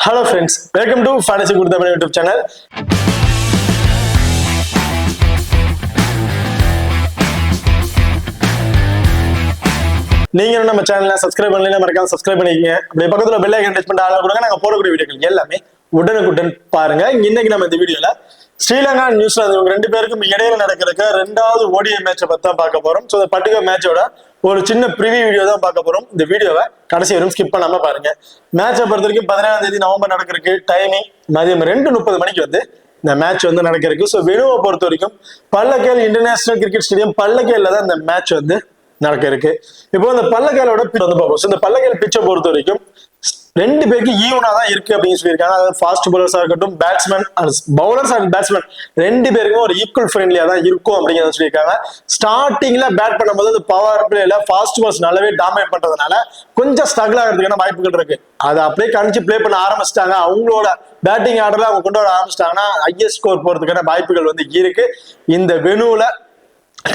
Hello friends, welcome to Fantasy Good Tamil YouTube channel. நீங்க நம்ம சேனலை சப்ஸ்கிரைப் பண்ணலைன்னா மறக்காம சப்ஸ்கிரைப் பண்ணிக்கங்க. அப்படியே பக்கத்துல பெல் ஐகான் டச் பண்ணி ஆள கொடுங்க. நாங்க போடக்கூடிய வீடியோக்கள் எல்லாமே உடனுக்குடன் பாருங்க. இன்னைக்கு நம்ம இந்த வீடியோல ஸ்ரீலங்கா நியூசிலாந்து இவங்க ரெண்டு பேருக்கும் இடையில நடக்கிற ரெண்டாவது ஓடிஐ மேட்சை பத்தி தான் பார்க்க போறோம். ஸோ இந்த பர்டிகுலர் மேட்சோட ஒரு சின்ன ப்ரிவியூ வீடியோ தான் பார்க்க போறோம். இந்த வீடியோவை கடைசி வரைக்கும் ஸ்கிப் பண்ணாம பாருங்க. மேட்சை பொறுத்த வரைக்கும் 17ஆம் தேதி நவம்பர் நடக்கிறதுக்கு டைமிங் மதியம் 2:30 மணிக்கு இந்த மேட்ச் நடக்கிறதுக்கு. ஸோ வெனுவை பொறுத்த வரைக்கும் பல்லக்கேல் இன்டர்நேஷனல் கிரிக்கெட் ஸ்டேடியம் பல்லக்கேல்ல தான் இந்த மேட்ச் நடக்க இருக்கு. இப்போ இந்த பல்லக்கேலோட பார்ப்போம். இந்த பல்லக்கேல் பிச்சை பொறுத்த வரைக்கும் ரெண்டு பேருக்கு ஈவனா தான் இருக்கு அப்படின்னு சொல்லியிருக்காங்க. அதாவது ஃபாஸ்ட் பவுலர்ஸா இருக்கட்டும், பேட்ஸ்மேன் பவுலர்ஸ் அண்ட் பேட்ஸ்மேன் ரெண்டு பேருக்கும் ஒரு ஈக்குவல் ஃப்ரெண்ட்லியா தான் இருக்கும் அப்படிங்கிறத சொல்லியிருக்காங்க. ஸ்டார்டிங்ல பேட் பண்ணும்போது அந்த பவர் பிளேல ஃபாஸ்ட் பால்ஸ் நல்லாவே டாமினேட் பண்றதுனால கொஞ்சம் ஸ்ட்ரகிள் ஆகிறதுக்கான வாய்ப்புகள் இருக்கு. அதை அப்படியே கணிச்சு பிளே பண்ண ஆரம்பிச்சிட்டாங்க. அவங்களோட பேட்டிங் ஆர்டர்ல அவங்க கொண்டு வர ஆரம்பிச்சிட்டாங்கன்னா ஹையஸ்ட் ஸ்கோர் போறதுக்கான வாய்ப்புகள் இருக்கு. இந்த வெனுல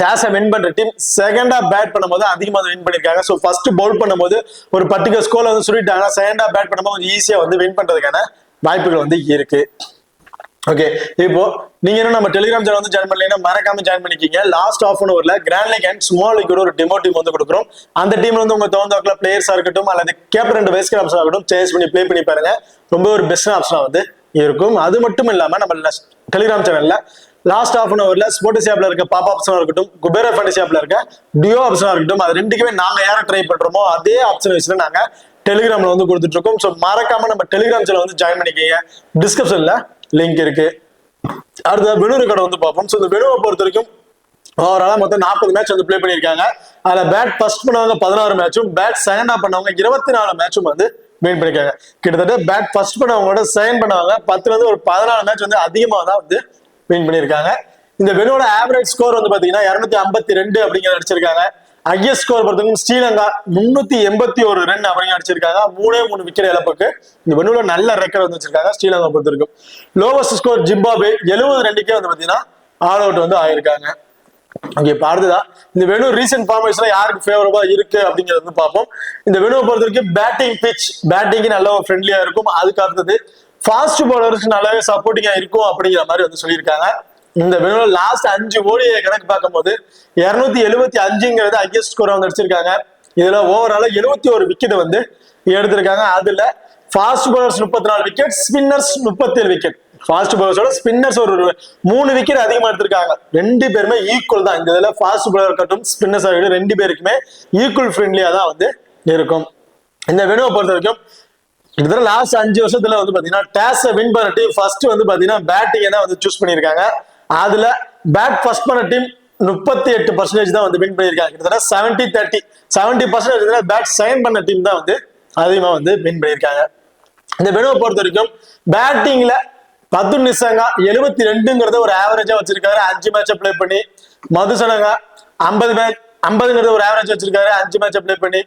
டாஸை வின் பண்ற டீம் செகண்டா பேட் பண்ணும்போது அதிகமா வின் பண்ணிருக்காங்க. ஸோ ஃபர்ஸ்ட் பவுல் பண்ணும்போது ஒரு பர்டிகுலர் ஸ்கோர்ல சொல்லிட்டாங்க. செகண்டா பேட் பண்ணும்போது கொஞ்சம் ஈஸியா வின் பண்றதுக்கான வாய்ப்புகள் இருக்கு. ஓகே, இப்போ நீங்க நம்ம டெலிகிராம் சேனல் ஜாயின் பண்ணீங்கன்னா மறக்காம ஜாயின் பண்ணிக்கிங்க. லாஸ்ட் ஆஃப் அன் ஓவர்ல grand league and small league ஒரு டெமோ டீம் கொடுக்குறோம். அந்த டீம்ல உங்க தோந்தாக்குல பிளேயர்ஸா இருக்கட்டும் அல்லது கேப்டன் அண்ட் வைஸ் கேப்டன் ஆகட்டும் சேஸ் பண்ணி பிளே பண்ணி பாருங்க. ரொம்ப ஒரு பெஸ்ட் ஆப்ஷனா இருக்கும். அது மட்டும் இல்லாம நம்ம டெலிகிராம் சேனல்ல லாஸ்ட் ஆஃப் அன் ஓவர்ல ஸ்போர்ட்ஸ் ஆப்ல இருக்க பாப் ஆப்ஷனா இருக்கட்டும், குபேரா ஃபேண்டசி ஆப்ல இருக்க டியோ ஆப்ஷனா இருக்கட்டும், அது ரெண்டுக்குமே நாங்க யாரை ட்ரை பண்றோமோ அதே ஆப்ஷன் வச்சு நாங்க டெலிகிராம்ல கொடுத்துட்டு இருக்கோம். ஸோ மறக்காம நம்ம டெலிகிராம் சேனல் ஜாயின் பண்ணிக்கங்க. டிஸ்கிரிப்ஷன்ல லிங்க் இருக்கு. அடுத்த வெனு ரெக்கார்டு பார்ப்போம். ஸோ இந்த வெனுவை பொறுத்த வரைக்கும் ஓவராலா மொத்தம் 40 மேட்ச் பிளே பண்ணியிருக்காங்க. அதுல பேட் ஃபர்ஸ்ட் பண்ணவங்க 16 மேட்சும், பேட் செகண்டா பண்ணவங்க 24 மேட்சும் வின் பண்ணிருக்காங்க. கிட்டத்தட்ட பேட் ஃபர்ஸ்ட் பண்ணவங்களோட செகண்ட் பண்ணவங்க 10 ஒரு 14 மேட்ச் அதிகமா தான் வின் பண்ணிருக்காங்க. இந்த வெனோட ஆவரேஜ் ஸ்கோர் பாத்தீங்கன்னா 252 அப்படிங்கிற அடிச்சிருக்காங்க. ஹையஸ்ட் ஸ்கோர் பொறுத்தவரைக்கும் ஸ்ரீலங்கா 381 ரன் அப்படிங்கிற அடிச்சிருக்காங்க. 3 விக்கெட் இழப்புக்கு இந்த வெனுல நல்ல ரெக்கார்ட் வச்சிருக்காங்க ஸ்ரீலங்கா பொறுத்த வரைக்கும். லோவஸ்ட் ஸ்கோர் ஜிம்பாப்வே 70 ரன்னுக்கே பாத்தீங்கன்னா ஆல் அவுட் ஆயிருக்காங்க. ஓகே, இப்ப அடுத்ததான் இந்த வெனு ரீசென்ட் ஃபார்மேஷன்ல யாருக்கு ஃபேவரபா இருக்கு அப்படிங்கறது பார்ப்போம். இந்த வெனுவை பொறுத்த வரைக்கும் பேட்டிங் பிச் பேட்டிங்கு நல்ல ஃப்ரெண்ட்லியா இருக்கும். அதுக்கு அடுத்தது ஃபாஸ்ட் பவுலருக்கு நல்லாவே சப்போர்ட்டிங்கா இருக்கும் அப்படிங்கிற மாதிரி சொல்லியிருக்காங்க. இந்த வெனுல லாஸ்ட் 5 ஓடிஐ கணக்கு பார்க்கும்போது 275ங்கிறது ஹையஸ்ட் ஸ்கோர் அடிச்சிருக்காங்க. இதுல ஓவரால 71 விக்கெட் எடுத்திருக்காங்க. அதுல fast bowlers 34 wicket, spinners 37 wicket. Fast பவுலர்ஸோட ஸ்பின்னர்ஸ் ஒரு 3 விக்கெட் அதிகமா எடுத்திருக்காங்க. ரெண்டு பேருமே ஈக்குவல் தான். இந்த இதுல ஃபாஸ்ட் பவுலர் இருக்கட்டும், ஸ்பின்னர்ஸ் ஆகட்டும், ரெண்டு பேருக்குமே ஈக்குவல் ஃப்ரெண்ட்லியா தான் இருக்கும். இந்த வெனுவை பொறுத்த வரைக்கும் கிட்டத்தட்ட லாஸ்ட் 5 வருஷத்துல பாத்தீங்கன்னா டாஸை வின் பண்ண டீம் ஃபர்ஸ்ட் பாத்தீங்கன்னா பேட்டிங் தான் சூஸ் பண்ணிருக்காங்க. அதுல பேட் ஃபர்ஸ்ட் பண்ண டீம் 38% தான் வின் பண்ணிருக்காங்க. கிட்டத்தட்ட 70% பேட் சைன் பண்ண டீம் தான் அதிகமா வின் பண்ணிருக்காங்க. இந்த வெனுவை பொறுத்த வரைக்கும் பேட்டிங்ல பத்து நிசங்கா 72ங்கிறத ஒரு ஆவரேஜா வச்சிருக்காரு. 5 மேட்ச பிளே பண்ணி. மதுசனங்கா 50ங்கிறத ஒரு ஆவரேஜ் வச்சிருக்காரு. 5 மேட்ச பிளே பண்ணி.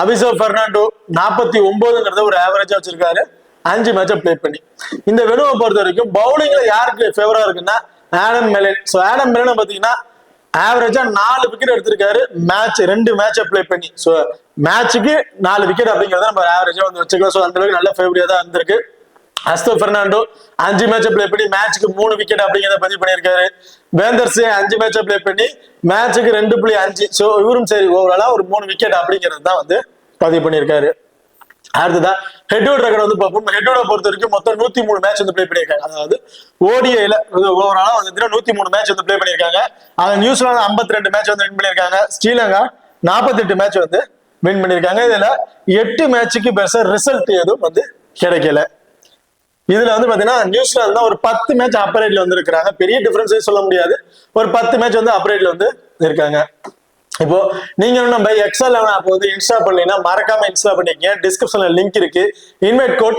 அபிஷேக் பெர்னாண்டோ 49ங்கிறத ஒரு ஆவரேஜா வச்சிருக்காரு. 5 மேட்ச பிளே பண்ணி. இந்த வெனுவை பொறுத்த வரைக்கும் பவுலிங்ல யாருக்கு ஃபேவரா இருக்குன்னா Adam Milne. So Adam Milne பாத்தீங்கன்னா ஆவரேஜா 4 விக்கெட் எடுத்திருக்காரு. 2 மேட்ச பிளே பண்ணி. ஸோ மேட்சுக்கு 4 விக்கெட் அப்படிங்கிறத நம்ம ஆவரேஜா வச்சுக்கலாம். ஸோ அந்த அளவுக்கு நல்ல ஃபேவரியா தான் இருந்திருக்கு. அஸ்தோ பெர்னாண்டோ 5 மேட்ச பிளே பண்ணி மேட்சுக்கு 3 விக்கெட் அப்படிங்கிறத பதிவு பண்ணியிருக்காரு. வேந்தர்ஸே 5 மேட்ச பிளே பண்ணி மேட்சுக்கு 2.5. ஸோ இவரும் சரி ஓவராலா ஒரு 3 விக்கெட் அப்படிங்கிறது தான் பதிவு பண்ணியிருக்காரு. அடுத்ததான் ஹெட்வுட் ரெக்கார்டு பார்ப்போம். ஹெட்வுட பொறுத்த வரைக்கும் மொத்தம் 103 மேட்ச் பிளே பண்ணியிருக்காங்க. அதாவது ஓடிஐல ஓவராலா 103 மேட்ச் பிளே பண்ணியிருக்காங்க. அது நியூசிலாந்து 52 மேட்ச் வின் பண்ணியிருக்காங்க. ஸ்ரீலங்கா 48 மேட்ச் வின் பண்ணியிருக்காங்க. இதுல 8 மேட்சுக்கு பெருசா ரிசல்ட் எதுவும் கிடைக்கல. இதுல பாத்தீங்கன்னா நியூசிலாந்து தான் ஒரு 10 மேட்ச் அப்பரேட்ல இருக்கிறாங்க. பெரிய டிஃபரன்ஸே சொல்ல முடியாது. ஒரு 10 மேட்ச் அப்பரேட்ல இருக்காங்க. இப்போ நீங்க நம்ம எக்ஸல் ஆப் இன்ஸ்டால் பண்ணீங்கன்னா மறக்காம இன்ஸ்டால் பண்ணிக்கங்க. டிஸ்கிரிப்ஷன்ல லிங்க் இருக்கு. Invite code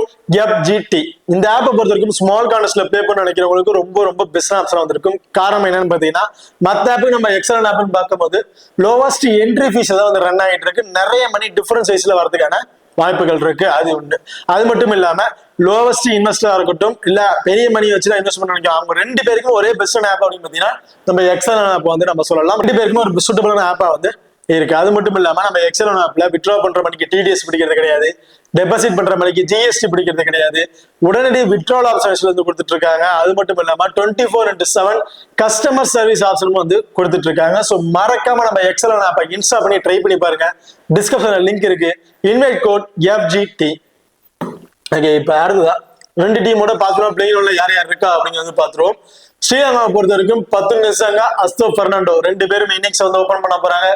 FGT. இந்த ஆப்பை பொறுத்த வரைக்கும் ஸ்மால் கார்னர்ஸ்ல ப்ளே பண்ண நினைக்கிறவங்களுக்கு ரொம்ப ரொம்ப பெஸ்ட் ஆப்ஷன் வந்திருக்கும். காரணம் என்னன்னு பாத்தீங்கன்னா மத்த ஆப்பு நம்ம எக்ஸல் ஆப்னு பார்க்கும்போது லோவஸ்ட் என்ட்ரி ஃபீஸ் தான் ரன் ஆகிட்டு இருக்கு. நிறைய மணி டிஃபரன்ஸ் சைஸ்ல வரதுக்கான வாய்ப்புகள் இருக்கு. அது உண்டு. அது மட்டும் இல்லாம லோவஸ்ட் இன்வெஸ்டரா இருக்கட்டும் இல்ல பெரிய மணி வச்சு இன்வெஸ்ட் பண்ண நினைக்கும் அவங்க ரெண்டு பேருக்கும் ஒரே பெஸ்ட் ஆப் அப்படின்னு பாத்தீங்கன்னா நம்ம எக்ஸல் ஆப் நம்ம சொல்லலாம். ரெண்டு பேருக்கும் ஒரு சூட்டபிளான ஆப்பா இருக்கு. அது மட்டும் இல்லாம நம்ம எக்ஸல் ஆப்ல வித்ட்ரா பண்ற மணிக்கு TDS பிடிக்கிறது கிடையாது. டெபாசிட் பண்ற மணிக்கு ஜிஎஸ்டி பிடிக்கிறது கிடையாது. உடனடி விட்ரால் ஆப்ஷன்ஸ்ல வந்து கொடுத்துட்டு இருக்காங்க. அது மட்டும் இல்லாம 24/7 கஸ்டமர் சர்வீஸ் ஆப்ஷனும் வந்து கொடுத்துட்டு இருக்காங்க. ஸோ மறக்காம நம்ம எக்ஸல் ஆப்பை இன்ஸ்டால் பண்ணி ட்ரை பண்ணி பாருங்க. டிஸ்கிரிப்ஷன்ல லிங்க் இருக்கு. Invite code FGT. ஓகே, இப்ப அடுத்ததா 2 டீமோட பாத்துருவோம். பிளேயிங் உள்ள யார் யார் இருக்கா அப்படிங்கிறது பாத்துருவோம். ஸ்ரீலங்காவை பொறுத்த வரைக்கும் 10 நிசாங்க, அஸ்தோ பெர்னாண்டோ 2 பேரும் இன்னிங்ஸ் வந்து ஓபன் பண்ண போறாங்க.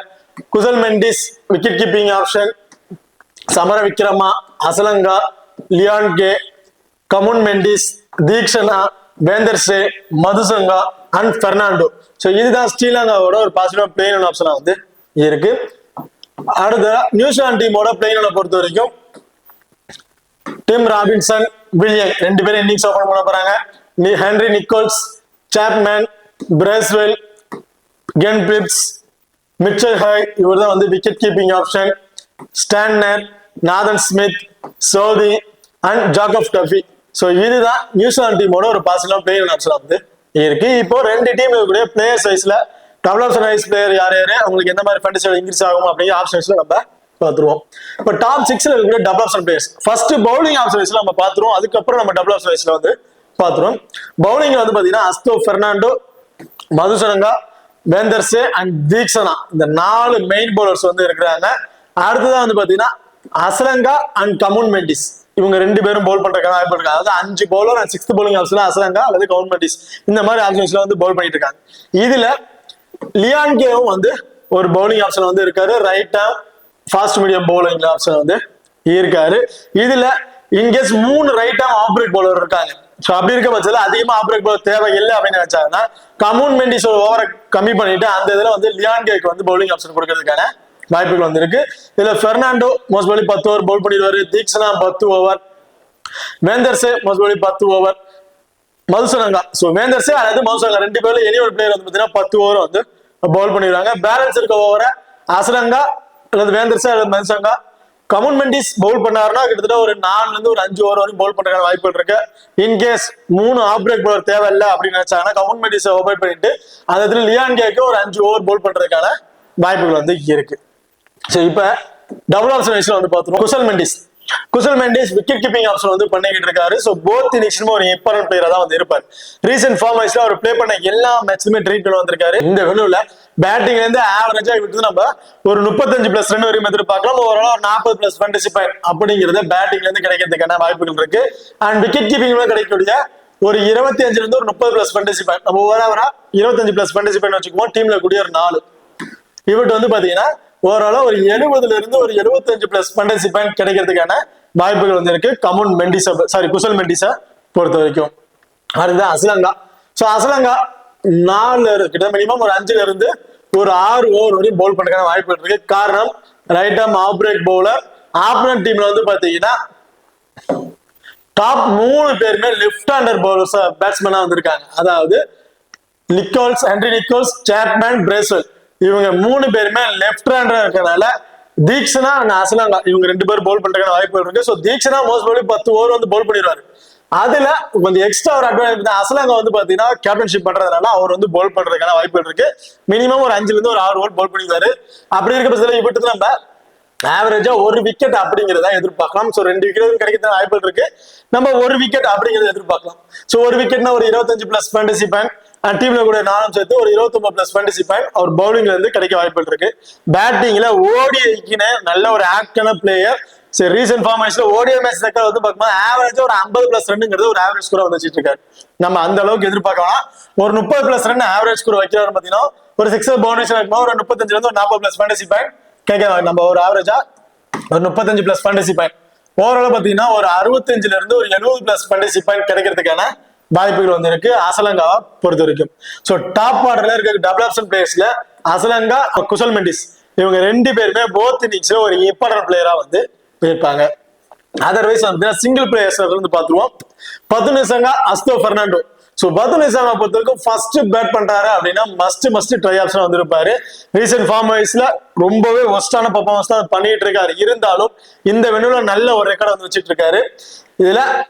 Kusal Mendis wicket keeping option, Samarawickrama, Asalanka, Liyanage, Kamindu Mendis, Theekshana, Vandersay, Madushanka and Fernando. So இதுதான் ஸ்ரீலங்காவோட ஒரு பாசிட்டிவ் பிளேயிங் ஆப்ஷனா வந்து இருக்கு. அடுத்த நியூசிலாந்து டீமோட பிளேயிங் பொறுத்த வரைக்கும் டிம் ராபின்சன், வில்லியம் 2 பேரும் இன்னிங்ஸ் ஓபன் பண்ண போறாங்க. ஹென்ரி நிக்கோல்ஸ், சாப்மேன், பிரேஸ்வெல், கென் பிரிப்ஸ், மிச்சல் ஹாய் இவர் தான் வந்து wicket keeping option. Santner, Nathan Smith, Sodhi and Jacob Duffy. So இதுதான் நியூசிலாந்து டீமோட ஒரு பாசிட்டிவ் பிளேயிங் ஆப்ஷன் வந்து இருக்கு. இப்போ 2 டீம் இருக்கக்கூடிய பிளேயர் சைஸ்ல டபுள் ஆப்ஷன் வைஸ் பிளேயர் யார் யாரு, அவங்களுக்கு எந்த மாதிரி ஃபேண்டஸி இன்க்ரீஸ் ஆகும் அப்படிங்கிற ஆப்ஷன்ஸ்ல நம்ம பார்த்துருவோம். இப்போ டாப் 6ல இருக்கக்கூடிய double option players first bowling option வைஸ்ல நம்ம பார்த்துருவோம். அதுக்கப்புறம் நம்ம டபுள் ஆப்ஷன் வைஸ்ல வந்து பார்த்துருவோம். பவுலிங்ல வந்து பாத்தீங்கன்னா அஸ்தோ பெர்னாண்டோ, மதுசனங்கா, வேந்தர்ஸே அண்ட் தீக்ஷனா இந்த 4 மெயின் பவுலர்ஸ் வந்து இருக்கிறாங்க. அடுத்ததான் வந்து பாத்தீங்கன்னா அசலங்கா அண்ட் கமுன் மெண்டிஸ் இவங்க 2 பேரும் பவுல் பண்றதுக்கான வாய்ப்பு இருக்கு. அதாவது 5 பவுலர் அண்ட் 6th பவுலிங் ஆப்ஷன்ல அசலங்கா அல்லது கமுன் மெண்டிஸ் இந்த மாதிரி ஆப்ஷன்ஸ்ல வந்து பவுல் பண்ணிட்டு இருக்காங்க. இதுல லியான் கேவும் வந்து ஒரு பவுலிங் ஆப்ஷன் வந்து இருக்காரு. Right arm fast medium bowling option வந்து இருக்காரு. இதுல in case 3 right arm off break bowler இருக்காங்க. ஸோ அப்படி இருக்க பட்சத்தில் அதிகமா ஆஃப் பிரேக் பவுலர் தேவை இல்லை அப்படின்னு நினைச்சாங்கன்னா கமுன் மெண்டிஸ் ஓவரை கம்மி பண்ணிட்டு அந்த இதுல வந்து லியான் கேக்கு வந்து பவுலிங் ஆப்ஷன் கொடுக்கறதுக்கான வாய்ப்புகள் வந்து இருக்கு. இதுல Fernando most poly 10 over bowl பண்ணிடுவாரு. Theekshana 10 over, Vandersay most poly 10 over, Madushanka so Vandersay அதாவது மதுசனங்கா 2 பேர்ல எனி ஒரு பிளேயர் வந்து பார்த்தீங்கன்னா 10 ஓவர் வந்து பவுல் பண்ணிடுவாங்க. பேலன்ஸ் இருக்க ஓவரை அசலங்கா அல்லது வேந்தர்ஸே அல்லது மதுசங்கா, கமுன் மெண்டிஸ் பவுல் பண்ணாருன்னா கிட்டத்தட்ட ஒரு 4ல இருந்து ஒரு 5 ஓவர் வரைக்கும் பவுல் பண்றதுக்கான வாய்ப்புகள் இருக்கு. இன்கேஸ் 3 ஆஃப் பிரேக் பவுலர் தேவையில்லை அப்படின்னு நினைச்சாங்கன்னா கமுன் மெண்டிஸை ஓபன் பண்ணிட்டு அந்த இடத்துல லியான் கேக்கு ஒரு 5 ஓவர் பவுல் பண்றதுக்கான வாய்ப்புகள் வந்து இருக்கு. சோ இப்ப டபுள் ஆப்ஷன் வைஸ்ல வந்து பாத்துறோம். Kusal Mendis wicket keeping option வந்து பண்ணிக்கிட்டு இருக்காரு. சோ போத் இன்னிங்ஸ்லயும் ஒரு இம்பார்ட்டன்ட் பிளேயரா தான் வந்து இருப்பாரு. ரீசன்ட் ஃபார்ம் வைஸ்ல அவர் ப்ளே பண்ண எல்லா மேட்ச்லயுமே ட்ரீட் பண்ண வந்திருக்காரு. இந்த வெனுல பேட்டிங்ல இருந்து ஆவரேஜா விட்டு நம்ம ஒரு 35+ ரன் வரைக்கும் எதிர்பார்க்கலாம். ஓவரால் ஒரு 40+ ஃபேண்டசி பாயிண்ட் அப்படிங்கிறது பேட்டிங்ல இருந்து கிடைக்கிறதுக்கான வாய்ப்புகள் இருக்கு. அண்ட் விக்கெட் கீப்பிங்ல கிடைக்கக்கூடிய ஒரு 25ல இருந்து ஒரு 30+ ஃபேண்டசி பாயிண்ட் நம்ம ஓவரா 25+ ஃபேண்டசி பாயிண்ட் வச்சுக்குவோம். டீம்ல கூடிய ஒரு 4 இவட்டு வந்து பாத்தீங்கன்னா ஓவராலா ஒரு 70ல இருந்து ஒரு 75+ ஃபேண்டசி பாயிண்ட் கிடைக்கிறதுக்கான வாய்ப்புகள் வந்து இருக்கு. கமுன் மெண்டிஸா குசல் மெண்டிஸா பொறுத்த வரைக்கும். அதுதான் அசலங்கா. சோ அசலங்கா 4 கிட்ட மினிமம் ஒரு 5ல இருந்து ஒரு 6 ஓவர் வரையும் பவுல் பண்றதுக்கான வாய்ப்புகள் இருக்கு. காரணம் right arm off break bowler. Opponent டீம்ல வந்து பாத்தீங்கன்னா டாப் 3 பேருமே லெஃப்ட் ஹேண்டர் பவுலர்ஸ் பேட்ஸ்மேனா வந்திருக்காங்க. அதாவது ஹென்ரி நிக்கோல்ஸ், சாப்மேன், பிரேஸ்வெல் இவங்க 3 பேருமே லெஃப்ட் ஹேண்டரா இருக்கனால தீக்ஷனா அண்ட் அசலங்கா இவங்க 2 பேரும் பவுல் பண்றதுக்கான வாய்ப்புகள் இருக்கு. So Theekshana most poly 10 over வந்து பவுல் பண்ணிடுவாரு. அதுல கொஞ்சம் எக்ஸ்ட்ரா ஒரு அட்வான்டேஜ் அசலங்கா வந்து பாத்தீங்கன்னா கேப்டன்ஷிப் பண்றதுனால அவர் வந்து பவுல் பண்றதுக்கான வாய்ப்புகள் இருக்கு. மினிமம் ஒரு 5ல இருந்து ஒரு 6 ஓவர் பவுல் பண்ணிடுவாரு. அப்படி இருக்க பட்சத்தில் இப்படி நம்ம ஆவரேஜா ஒரு விக்கெட் அப்படிங்கிறத எதிர்பார்க்கலாம். சோ 2 விக்கெட் கிடைக்கிறதுக்கு வாய்ப்புகள் இருக்கு. நம்ம ஒரு விக்கெட் அப்படிங்கிறத எதிர்பார்க்கலாம். சோ ஒரு விக்கெட்னா ஒரு 25+ ஃபேண்டசி பாயிண்ட் டீம்ல கூட 4 சேர்த்து ஒரு 29+ ஃபேண்டசி பாயிண்ட் அவர் பவுலிங்ல இருந்து கிடைக்க வாய்ப்புகள் இருக்கு. பேட்டிங்ல ஓடிஐக்குன்னு நல்ல ஒரு ஆக்டான பிளேயர். சரி ரீசன்ட் ஃபார்ம் மேட்ச்ல ஓடிஐ மேட்ச் ரெக்கார்ட் வந்து பார்க்கும்போது ஆவரேஜா ஒரு 50+ ரன்ங்கிறது ஒரு ஆவரேஜ் ஸ்கோர் வந்து வச்சிட்டு இருக்காரு. நம்ம அந்த அளவுக்கு எதிர்பார்க்கலாம். ஒரு 30+ ரன் ஆவரேஜ் ஸ்கோர் வைக்கிறாரு பாத்தீங்கன்னா ஒரு 6 பவுண்டரிஸ் இருக்குமா ஒரு 35ல இருந்து ஒரு 40+ ஃபேண்டசி பாயிண்ட் கேட்க நம்ம ஒரு ஆவரேஜா ஒரு 35+ ஃபேண்டசி பாயிண்ட் ஓவரால் பாத்தீங்கன்னா ஒரு 65ல இருந்து ஒரு 70+ ஃபேண்டசி பாயிண்ட் கிடைக்கிறதுக்கான வாய்ப்புகள் வந்து இருக்கு அசலங்காவை பொறுத்த வரைக்கும். சோ டாப் ஆர்டர்ல இருக்க டபுள் ஆப்ஷன் பிளேயர்ஸ்ல அசலங்கா, குசல் மெண்டிஸ் இவங்க 2 பேருமே போத் இன்னிங்ஸ்ல ஒரு இம்பார்ட்டன்ட் பிளேயரா வந்து இருப்பாங்க. அதர்வைஸ் வந்து சிங்கிள் பிளேயர்ஸ் வந்து பாத்துருவோம். 10 நிசாங்க, அஸ்தோ பெர்னாண்டோ. சோ 10 நிசாங்க பொறுத்த வரைக்கும் ஃபர்ஸ்ட் பேட் பண்றாரு அப்படின்னா மஸ்ட் ட்ரை ஆப்ஷன் வந்து இருப்பாரு. ரீசன்ட் ஃபார்ம் வைஸ்ல ரொம்பவே ஒஸ்டான பெர்ஃபார்மன்ஸ் தான் பண்ணிட்டு இருக்காரு. இருந்தாலும் இந்த வெனுல நல்ல ஒரு ரெக்கார்ட் வந்து வச்சிட்டு இருக்காரு. இதுல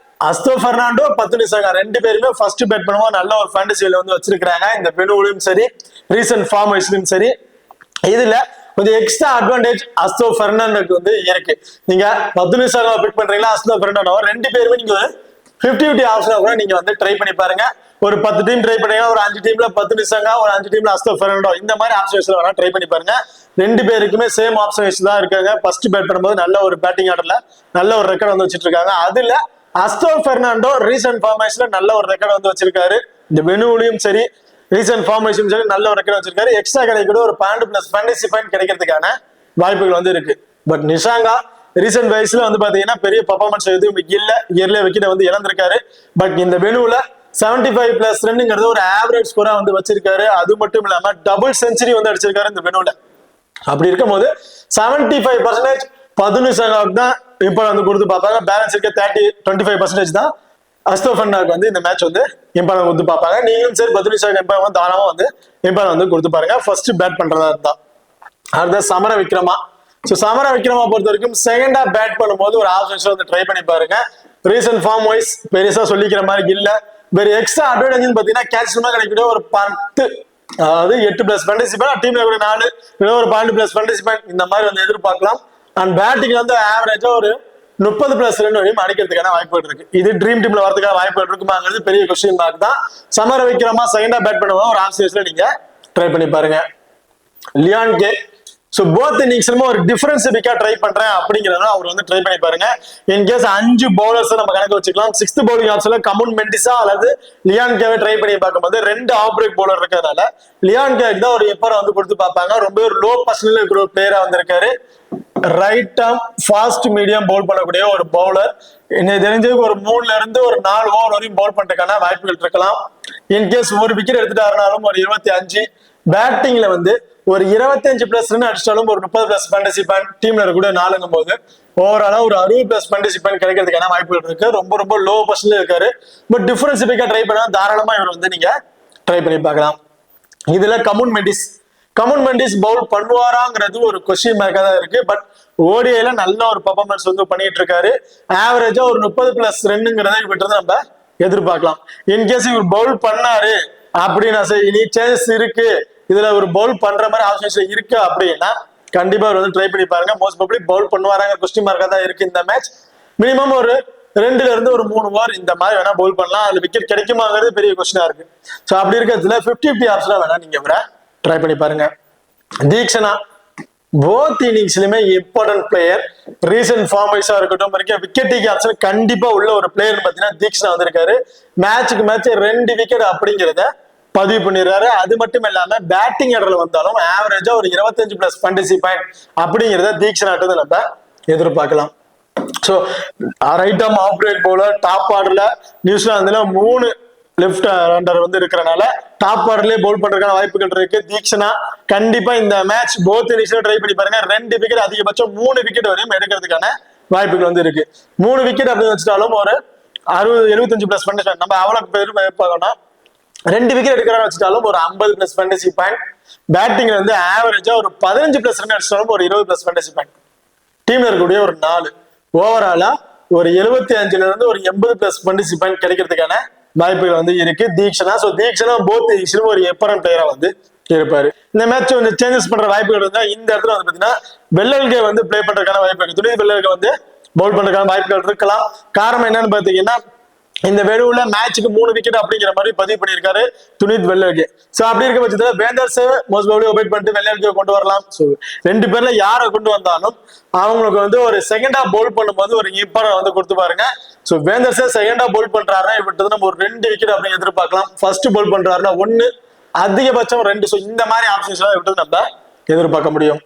அஸ்தோ பெர்னாண்டோ, 10 நிசாங்க 2 பேருமே ஃபர்ஸ்ட் பேட் பண்ணுவோம் நல்ல ஒரு ஃபேண்டசியில வந்து வச்சிருக்காங்க. இந்த வெனுவிலும் சரி ரீசன்ட் ஃபார்ம் வைஸ்லயும் சரி. இதுல கொஞ்சம் எக்ஸ்ட்ரா அட்வான்டேஜ் அஸ்தோ பெர்னாண்டோக்கு வந்து இருக்கு. நீங்க 10 நிமிஷம் பிக் பண்றீங்களா அஸ்தோ பெர்னாண்டோ, ரெண்டு பேருமே நீங்க 50-50 ஆப்ஷனா கூட நீங்க வந்து ட்ரை பண்ணி பாருங்க. ஒரு 10 டீம் ட்ரை பண்ணீங்க, ஒரு 5 டீம்ல 10 நிமிஷங்க, ஒரு 5 டீம்ல அஸ்தோ பெர்னாண்டோ, இந்த மாதிரி ஆப்ஷன் வேணா ட்ரை பண்ணி பாருங்க. ரெண்டு பேருக்குமே சேம் ஆப்ஷன் தான் இருக்காங்க. ஃபர்ஸ்ட் பேட் பண்ணும்போது நல்ல ஒரு பேட்டிங் ஆர்டர்ல நல்ல ஒரு ரெக்கார்ட் வந்து வச்சிட்டு இருக்காங்க. அதுல அஸ்தோ பெர்னாண்டோ ரீசன்ட் ஃபார்மேஷன்ல நல்ல ஒரு ரெக்கார்ட் வந்து வச்சிருக்காரு. இந்த வெனுவிலையும் சரி ரீசன்ட் ஃபார்மேஷன் சரி நல்ல ஒரு ரெக்கார்ட் வச்சிருக்காரு. எக்ஸ்ட்ரா கிடைக்கூட ஒரு 12+ ஃபேண்டசி பாயிண்ட் கிடைக்கிறதுக்கான வாய்ப்புகள் வந்து இருக்கு. பட் நிஷாங்கா ரீசெண்ட் வயசுல வந்து பாத்தீங்கன்னா பெரிய பர்ஃபார்மன்ஸ் எதுவும் இல்ல, இயர்ல விக்கெட் வந்து இழந்திருக்காரு. பட் இந்த வெனுவுல 75+ ரன்ங்கிறது ஒரு ஆவரேஜ் ஸ்கோரா வந்து வச்சிருக்காரு. அது மட்டும் இல்லாம டபுள் செஞ்சுரி வந்து அடிச்சிருக்காரு இந்த வெனுவுல. அப்படி இருக்கும் போது 75% 11 தான் இப்ப வந்து கொடுத்து பார்ப்பாங்க. பேலன்ஸ் இருக்க 25% தான் அஸ்தோ பெர்னாண்டோக்கு வந்து இந்த மேட்ச் வந்து இம்பார்ட்டன் கொடுத்து பார்ப்பாங்க. நீங்களும் சரி 10 இம்பார்ட்டன் தாராளமா வந்து இம்பார்ட்டன் வந்து கொடுத்து பாருங்க ஃபர்ஸ்ட் பேட் பண்றதா இருந்தா. அடுத்த சமர விக்ரமா. சமர விக்ரமா பொறுத்த வரைக்கும் செகண்டா பேட் பண்ணும்போது ஒரு ஆப்ஷன்ஸ் வந்து ட்ரை பண்ணி பாருங்க. ரீசன்ட் ஃபார்ம் வைஸ் பெருசா சொல்லிக்கிற மாதிரி இல்ல. வேற எக்ஸ்ட்ரா அட்வான்டேஜ் பாத்தீங்கன்னா கேட்ச் கிடைக்கக்கூடிய ஒரு 10, அதாவது 8+ ஃபேண்டசி பாயிண்ட், டீம்ல கூட 4 ஒரு 12+ ஃபேண்டசி பாயிண்ட் இந்த மாதிரி வந்து எதிர்பார்க்கலாம். அண்ட் பேட்டிங் வந்து ஆவரேஜா ஒரு 30+ ரன் வரையும் அடிக்கிறதுக்கான வாய்ப்புகள் இருக்கு. இது ட்ரீம் டீம்ல வரதுக்கான வாய்ப்புகள் இருக்குமாங்கிறது பெரிய கொஸ்டின் மார்க் தான். சமர விக்ரமா செகண்டா பேட் பண்ணுவோம் ஒரு ஆப்ஷன்ஸ்ல நீங்க ட்ரை பண்ணி பாருங்க. லியான் கே போத் இன்னிங்ஸ்லுமே ஒரு டிஃபரன்ஸ் பிக்கா ட்ரை பண்றேன் அப்படிங்கிறத அவர் வந்து ட்ரை பண்ணி பாருங்க. இன்கேஸ் 5 பவுலர்ஸ் நம்ம கணக்கு வச்சுக்கலாம். 6th பவுலிங் ஆப்ஷன்ல கமுன் மெண்டிஸா அல்லது லியான் கேவை ட்ரை பண்ணி பார்க்கும்போது 2 ஆஃப் பிரேக் பவுலர் இருக்கிறதுனால லியான் கேக்கு தான் ஒரு எப்பரை வந்து கொடுத்து பார்ப்பாங்க. ரொம்ப ஒரு லோ பர்சனல் இருக்கிற ஒரு பிளேயரா வந்திருக்காரு. Right arm fast medium bowl பண்ணக்கூடிய ஒரு பவுலர். எனக்கு தெரிஞ்சதுக்கு ஒரு 3ல இருந்து ஒரு 4 ஓவர் வரையும் பவுல் பண்றதுக்கான வாய்ப்புகள் இருக்கலாம். இன்கேஸ் ஒரு விக்கெட் எடுத்துட்டாருனாலும் ஒரு 25, பேட்டிங்ல வந்து ஒரு 25+ ரன் அடிச்சாலும் ஒரு 30+ ஃபேண்டசி பாயிண்ட், டீம்ல கூட 4ங்கும் போது ஓவராலா ஒரு 60+ ஃபேண்டசி பாயிண்ட் கிடைக்கிறதுக்கான வாய்ப்புகள் இருக்கு. ரொம்ப ரொம்ப லோ பர்சன்ல இருக்காரு. பட் டிஃபரன்ஸ் பிக்கா ட்ரை பண்ணா தாராளமா இவர் வந்து நீங்க ட்ரை பண்ணி பார்க்கலாம். இதுல கமுன் மெண்டிஸ் பவுல் பண்ணுவாராங்கிறது ஒரு கொஸ்டின் மார்க்கா தான் இருக்கு. பட் ஓடிஐல நல்ல ஒரு பர்ஃபார்மன்ஸ் வந்து பண்ணிட்டு இருக்காரு. ஆவரேஜா ஒரு 30+ ரன்ங்கிறத இவர்கிட்ட நம்ம எதிர்பார்க்கலாம். இன்கேஸ் இவர் பவுல் பண்ணாரு அப்படின்னா இனி சேஞ்சஸ் இருக்கு, இதுல ஒரு பவுல் பண்ற மாதிரி ஆப்ஷன்ஸ் இருக்கு அப்படின்னா கண்டிப்பா வந்து ட்ரை பண்ணி பாருங்க. மோஸ்ட் பப்ளி பவுல் பண்ணுவாராங்க கொஸ்டின் மார்க்கா தான் இருக்கு இந்த மேட்ச். மினிமம் ஒரு 2ல இருந்து ஒரு 3 ஓவர் இந்த மாதிரி வேணா பவுல் பண்ணலாம். அதுல விக்கெட் கிடைக்குமாங்கிறது பெரிய கொஸ்டினா இருக்கு. சோ அப்படி இருக்கிறதுல 50-50 ஆப்ஷனா வேணா நீங்க ட்ரை பண்ணி பாருங்க. தீக்ஷனா போத் இன்னிங்ஸ்லயுமே இம்பார்ட்டன்ட் பிளேயர். ரீசன்ட் ஃபார்ம் வைஸா இருக்கட்டும் விக்கெட் டேக்கிங் ஆப்ஷன் கண்டிப்பா உள்ள ஒரு பிளேயர் பாத்தீங்கன்னா தீக்ஷனா வந்திருக்காரு. மேட்சுக்கு மேட்ச் 2 விக்கெட் அப்படிங்கிறத பதிவு பண்ணிடுறாரு. அது மட்டும் இல்லாம பேட்டிங் ஆர்டர்ல வந்தாலும் ஆவரேஜா ஒரு 25+ ஃபேண்டசி பாயிண்ட் அப்படிங்கிறத தீக்ஷனாட்டு நம்ம எதிர்பார்க்கலாம். So right arm off break bowler top ஆர்டர்ல நியூசிலாந்துல 3 லெஃப்ட் ஹேண்டர் வந்து இருக்கிறனால டாப் ஆர்டர்லயே பவுல் பண்றதுக்கான வாய்ப்புகள் இருக்கு. தீக்ஷனா கண்டிப்பா இந்த மேட்ச் போத் இன்னிங்ஸ்ல ட்ரை பண்ணி பாருங்க. 2 விக்கெட் அதிகபட்சம் 3 விக்கெட் வரையும் எடுக்கிறதுக்கான வாய்ப்புகள் வந்து இருக்கு. 3 விக்கெட் அப்படின்னு வச்சுட்டாலும் ஒரு 60-75+ ஃபேண்டசி நம்ம அவ்வளவு பேர் பார்க்கணும். 2 விக்கெட் எடுக்கிறான்னு வச்சுட்டாலும் ஒரு 50+ ஃபேண்டசி பாயிண்ட். பேட்டிங்ல வந்து ஆவரேஜா ஒரு 15+ ரன் அடிச்சாலும் ஒரு 20+ ஃபேண்டசி பாயிண்ட். டீம்ல இருக்கக்கூடிய ஒரு 4 ஓவராலா ஒரு 75ல இருந்து ஒரு 80+ ஃபேண்டசி பாயிண்ட் கிடைக்கிறதுக்கான வாய்ப்புகள் வந்து இருக்கு தீக்ஷனா. தீக்ஷனா போத் இன்னிங்ஸ்லயும் ஒரு எப்பரன் பிளேயரா வந்து இருப்பாரு. இந்த மேட்ச் வந்து சேஞ்சஸ் பண்ற வாய்ப்புகள் இருந்தா இந்த இடத்துல வந்து பாத்தீங்கன்னா வெள்ளல்கே வந்து பிளே பண்றதுக்கான வாய்ப்பு இருக்கு. துணித் வெள்ளல்கே வந்து பவுல் பண்றதுக்கான வாய்ப்புகள் இருக்கலாம். காரணம் என்னன்னு பாத்தீங்கன்னா இந்த வெடுவுல மேட்சுக்கு 3 விக்கெட் அப்படிங்கிற மாதிரி பதிவு பண்ணியிருக்காரு துணித் வெள்ளல்கே. சோ அப்படி இருக்க பட்சத்துல வேந்தர்ஸ் மோஸ்ட் பவுலி ஒபேட் பண்ணிட்டு வெள்ளல்கே கொண்டு வரலாம். சோ 2 பேர்ல யாரை கொண்டு வந்தாலும் அவங்களுக்கு வந்து ஒரு செகண்டா பவுல் பண்ணும்போது ஒரு இப்பரை வந்து கொடுத்து பாருங்க. சோ வேந்தர்ஸ் செகண்டா பவுல் பண்றாருன்னா இவர்கிட்ட நம்ம ஒரு 2 விக்கெட் அப்படின்னு எதிர்பார்க்கலாம். ஃபர்ஸ்ட் பவுல் பண்றாருன்னா 1, அதிகபட்சம் 2. சோ இந்த மாதிரி ஆப்ஷன்ஸ் எல்லாம் இவர்கிட்ட நம்ம எதிர்பார்க்க முடியும்.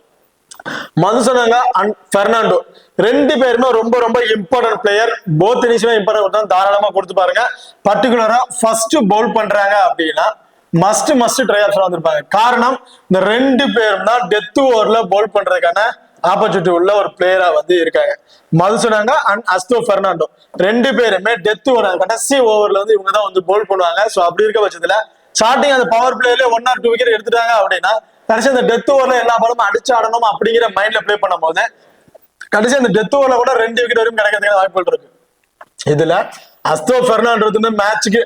மதுசனங்க அண்ட் பெர்னாண்டோ 2 பேருமே ரொம்ப ரொம்ப இம்பார்ட்டன்ட் பிளேயர். போத் இன்னிங்ஸ்மே இம்பார்ட்டன்ட் தாராளமா கொடுத்து பாருங்க. பர்டிகுலரா ஃபர்ஸ்ட் பவுல் பண்றாங்க அப்படின்னா மஸ்ட் ட்ரை ஆப்ஷன் வந்திருப்பாங்க. காரணம் இந்த 2 பேரும் தான் டெத் ஓவர்ல பவுல் பண்றதுக்கான ஆப்பர்ச்சுனிட்டி உள்ள ஒரு பிளேயரா வந்து இருக்காங்க. மதுசனங்க அண்ட் அஸ்தோ பெர்னாண்டோ 2 பேருமே டெத் ஓவர் கடைசி ஓவர்ல வந்து இவங்க தான் வந்து பவுல் பண்ணுவாங்க. சோ அப்படி இருக்க பட்சத்துல ஸ்டார்டிங் அந்த பவர் பிளேல 1 or 2 விக்கெட் எடுத்துட்டாங்க அப்படின்னா கடைசி அந்த டெத் ஓவர்ல எல்லா பாலும் அடிச்சு ஆடணும் அப்படிங்கிற மைண்ட்ல பிளே பண்ணும் போது கடைசி அந்த டெத் ஓவர்ல கூட 2 விக்கெட் வரையும் கிடைக்கிறதுக்கான வாய்ப்புகள் இருக்கு. இதுல அஸ்தோ பெர்னாண்டோ மேட்சுக்கு